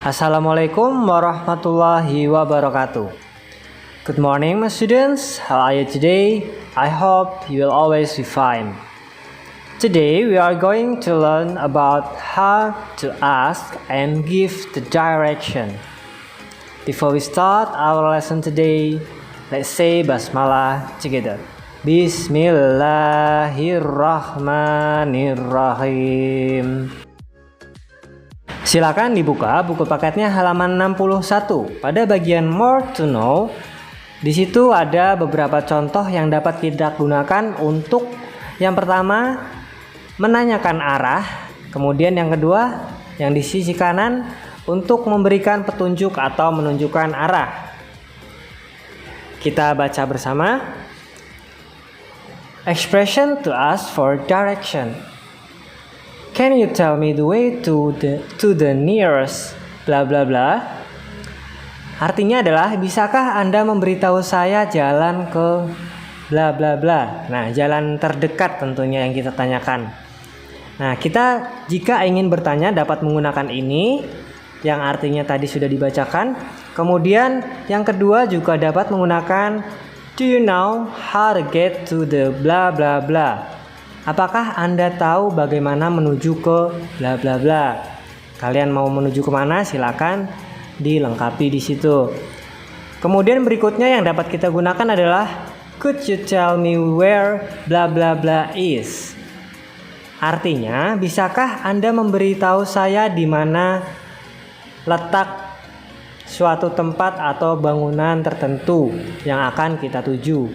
Assalamualaikum warahmatullahi wabarakatuh. Good morning, my students. How are you today? I hope you will always be fine. Today we are going to learn about how to ask and give the direction. Before we start our lesson today, let's say basmalah together. Bismillahirrahmanirrahim. Silakan dibuka buku paketnya halaman 61. Pada bagian More to Know, di situ ada beberapa contoh yang dapat kita gunakan untuk yang pertama menanyakan arah, kemudian yang kedua yang di sisi kanan untuk memberikan petunjuk atau menunjukkan arah. Kita baca bersama. Expression to ask for direction. Can you tell me the way to the nearest bla bla bla? Artinya adalah, bisakah Anda memberitahu saya jalan ke bla bla bla? Nah, jalan terdekat tentunya yang kita tanyakan. Nah, kita jika ingin bertanya dapat menggunakan ini yang artinya tadi sudah dibacakan. Kemudian yang kedua juga dapat menggunakan do you know how to get to the bla bla bla? Apakah Anda tahu bagaimana menuju ke bla bla bla? Kalian mau menuju kemana? Silakan dilengkapi di situ. Kemudian berikutnya yang dapat kita gunakan adalah could you tell me where bla bla bla is? Artinya, bisakah Anda memberitahu saya di mana letak suatu tempat atau bangunan tertentu yang akan kita tuju?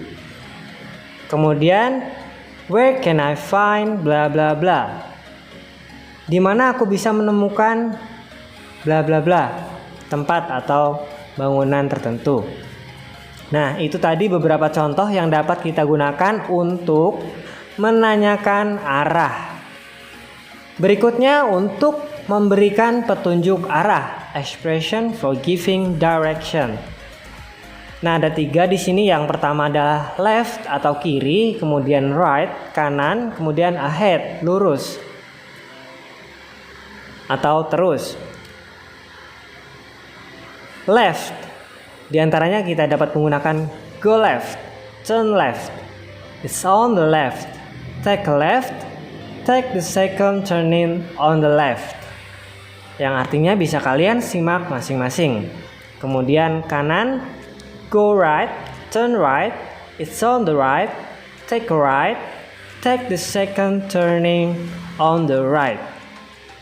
Kemudian where can I find bla bla bla? Di mana aku bisa menemukan bla bla bla, tempat atau bangunan tertentu. Nah, itu tadi beberapa contoh yang dapat kita gunakan untuk menanyakan arah. Berikutnya untuk memberikan petunjuk arah, expression for giving direction. Nah, ada 3 di sini. Yang pertama adalah left atau kiri, kemudian right, kanan, kemudian ahead, lurus atau terus. Left, diantaranya kita dapat menggunakan go left, turn left, it's on the left, take a left, take the second turning on the left. Yang artinya bisa kalian simak masing-masing. Kemudian kanan, go right, turn right, it's on the right, take a right, take the second turning on the right.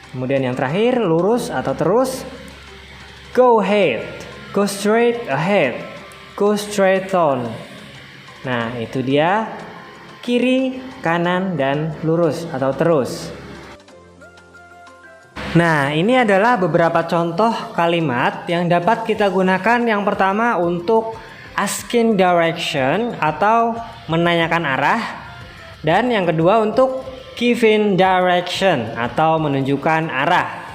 Kemudian yang terakhir, lurus atau terus, go ahead, go straight ahead, go straight on. Nah, itu dia kiri, kanan, dan lurus atau terus. Nah, ini adalah beberapa contoh kalimat yang dapat kita gunakan. Yang pertama untuk asking direction atau menanyakan arah, dan yang kedua untuk giving direction atau menunjukkan arah.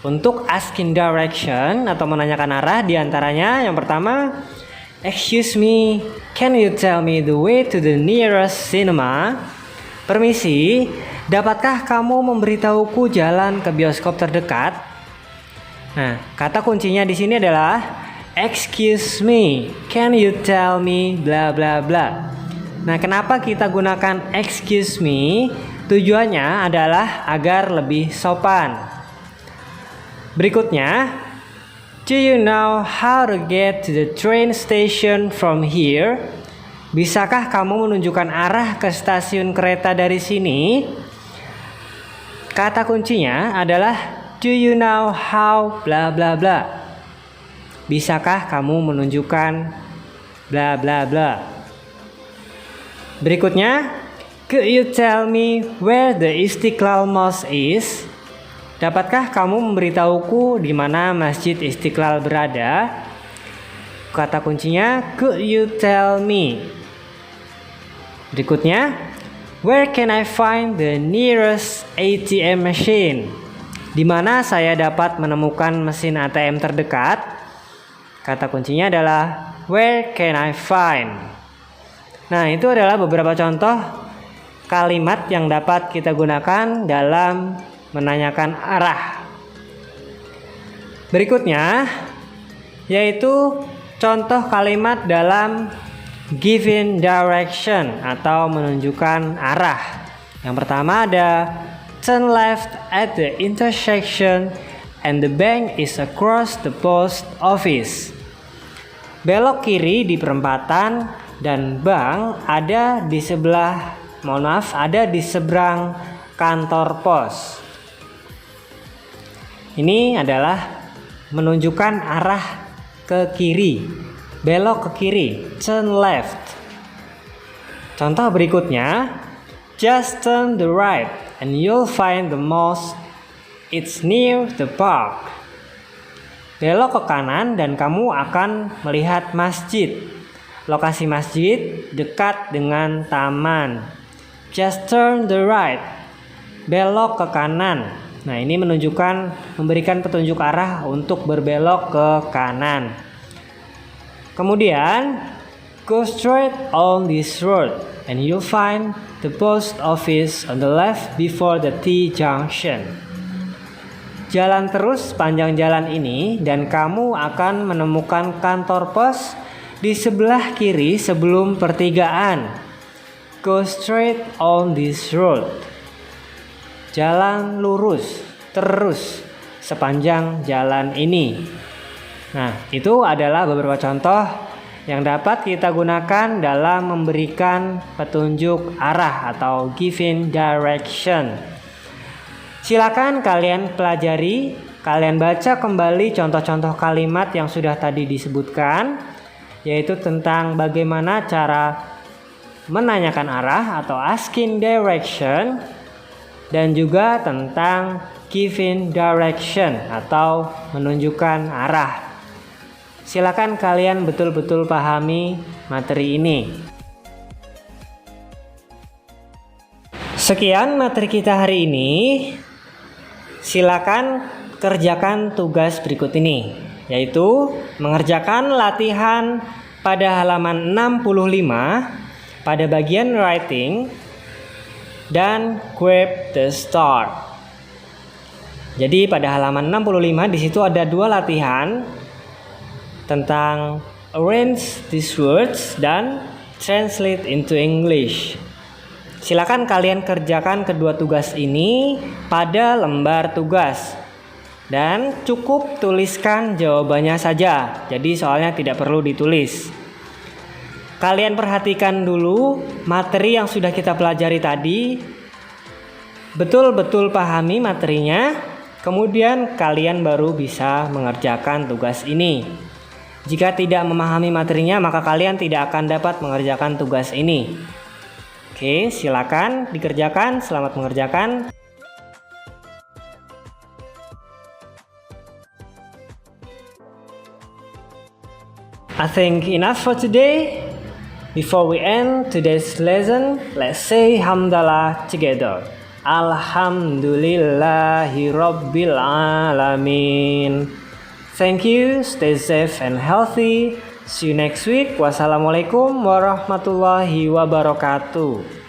Untuk asking direction atau menanyakan arah diantaranya yang pertama, excuse me, can you tell me the way to the nearest cinema? Permisi, dapatkah kamu memberitahuku jalan ke bioskop terdekat? Nah, kata kuncinya di sini adalah excuse me, can you tell me bla bla bla. Nah, kenapa kita gunakan excuse me? Tujuannya adalah agar lebih sopan. Berikutnya, do you know how to get to the train station from here? Bisakah kamu menunjukkan arah ke stasiun kereta dari sini? Kata kuncinya adalah do you know how bla bla bla. Bisakah kamu menunjukkan bla bla bla. Berikutnya, could you tell me where the Istiqlal Mosque is? Dapatkah kamu memberitahuku di mana Masjid Istiqlal berada? Kata kuncinya could you tell me. Berikutnya, where can I find the nearest ATM machine? Di mana saya dapat menemukan mesin ATM terdekat? Kata kuncinya adalah where can I find. Nah, itu adalah beberapa contoh kalimat yang dapat kita gunakan dalam menanyakan arah. Berikutnya yaitu contoh kalimat dalam giving direction atau menunjukkan arah. Yang pertama ada turn left at the intersection and the bank is across the post office. Belok kiri di perempatan dan bank ada di seberang kantor pos. Ini adalah menunjukkan arah ke kiri, belok ke kiri, turn left. Contoh berikutnya, just turn the right and you'll find the mosque. It's near the park. Belok ke kanan dan kamu akan melihat masjid. Lokasi masjid dekat dengan taman. Just turn the right. Belok ke kanan. Nah, ini memberikan petunjuk arah untuk berbelok ke kanan. Kemudian, go straight on this road and you'll find the post office on the left before the T-junction. Jalan terus sepanjang jalan ini dan kamu akan menemukan kantor pos di sebelah kiri sebelum pertigaan. Go straight on this road. Jalan lurus terus sepanjang jalan ini. Nah, itu adalah beberapa contoh yang dapat kita gunakan dalam memberikan petunjuk arah atau giving direction. Silakan kalian pelajari, kalian baca kembali contoh-contoh kalimat yang sudah tadi disebutkan, yaitu tentang bagaimana cara menanyakan arah atau asking direction, dan juga tentang giving direction atau menunjukkan arah. Silakan kalian betul-betul pahami materi ini. Sekian materi kita hari ini. Silakan kerjakan tugas berikut ini, yaitu mengerjakan latihan pada halaman 65 pada bagian writing dan grab the start. Jadi pada halaman 65 di situ ada dua latihan tentang arrange these words dan translate into English. Silakan kalian kerjakan kedua tugas ini pada lembar tugas. Dan cukup tuliskan jawabannya saja. Jadi soalnya tidak perlu ditulis. Kalian perhatikan dulu materi yang sudah kita pelajari tadi. Betul-betul pahami materinya. Kemudian kalian baru bisa mengerjakan tugas ini. Jika tidak memahami materinya, maka kalian tidak akan dapat mengerjakan tugas ini. Oke, silakan dikerjakan. Selamat mengerjakan. I think enough for today. Before we end today's lesson, let's say hamdalah together. Alhamdulillahi Rabbil Alamin. Thank you, stay safe and healthy. See you next week. Wassalamualaikum warahmatullahi wabarakatuh.